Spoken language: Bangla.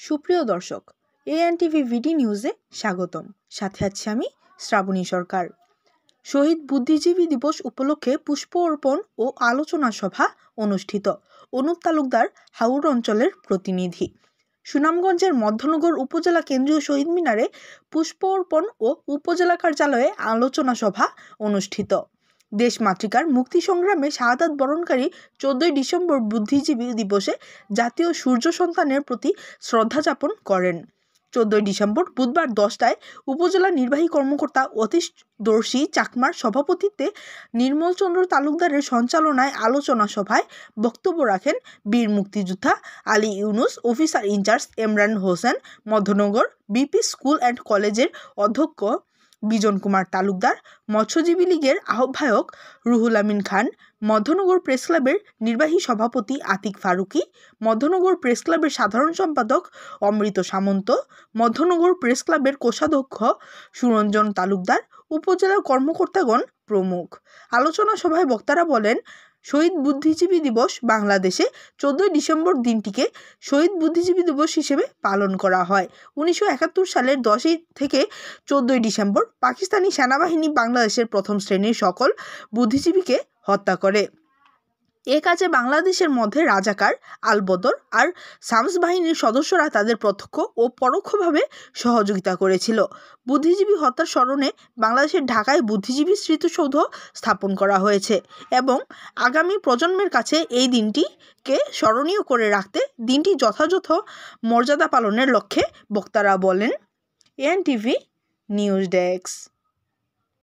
সুপ্রিয় দর্শক, এএনটিভি ভিডি নিউজে স্বাগতম। সাথে আছি আমি শ্রাবণী সরকার। শহীদ বুদ্ধিজীবী দিবস উপলক্ষে পুষ্প অর্পণ ও আলোচনা সভা অনুষ্ঠিত। অনুপ তালুকদার, হাওড় অঞ্চলের প্রতিনিধি। সুনামগঞ্জের মধ্যনগর উপজেলা কেন্দ্রীয় শহীদ মিনারে পুষ্প অর্পণ ও উপজেলা কার্যালয়ে আলোচনা সভা অনুষ্ঠিত। দেশমাতৃকার মুক্তি সংগ্রামে শাহাদাত বরণকারী 14 ডিসেম্বর বুদ্ধিজীবী দিবসে জাতীয় সূর্য সন্তানের প্রতি শ্রদ্ধা জ্ঞাপন করেন। 14 ডিসেম্বর বুধবার 10টায় উপজেলা নির্বাহী কর্মকর্তা অতীশদর্শী চাকমার সভাপতিত্বে নির্মল চন্দ্র তালুকদারের সঞ্চালনায় আলোচনা সভায় বক্তব্য রাখেন বীর মুক্তিযোদ্ধা Ali Yunus, officer in charge Emran Hossain, Madhyanagar BP school and কলেজের অধ্যক্ষ বিজন কুমার তালুকদার, মৎস্যজীবী লীগের আহ্বায়ক রুহুল আমিন খান, মধ্যনগর প্রেস ক্লাবের নির্বাহী সভাপতি আতিক ফারুকি, মধ্যনগর প্রেস ক্লাবের সাধারণ সম্পাদক অমৃত সামন্ত, মধ্যনগর প্রেস ক্লাবের কোষাধ্যক্ষ সুরঞ্জন তালুকদার, উপজেলা কর্মকর্তাগণ প্রমুখ। আলোচনা সভায় বক্তারা বলেন, শহীদ বুদ্ধিজীবী দিবস বাংলাদেশে 14 ডিসেম্বর দিনটিকে শহীদ বুদ্ধিজীবী দিবস হিসেবে পালন করা হয়। 1971 সালের 10 থেকে 14 ডিসেম্বর পাকিস্তানি সেনাবাহিনী বাংলাদেশের প্রথম শ্রেণীর সকল বুদ্ধিজীবীকে হত্যা করে। এ কাজে বাংলাদেশের মধ্যে রাজাকার, আলবদর আর শামস বাহিনীর সদস্যরা তাদের প্রত্যক্ষ ও পরোক্ষভাবে সহযোগিতা করেছিল। বুদ্ধিজীবী হত্যার স্মরণে বাংলাদেশের ঢাকায় বুদ্ধিজীবী স্মৃতিসৌধ স্থাপন করা হয়েছে এবং আগামী প্রজন্মের কাছে এই দিনটিকে স্মরণীয় করে রাখতে দিনটি যথাযথ মর্যাদা পালনের লক্ষ্যে বক্তারা বলেন। এএনটিভি নিউজ ডেস্ক।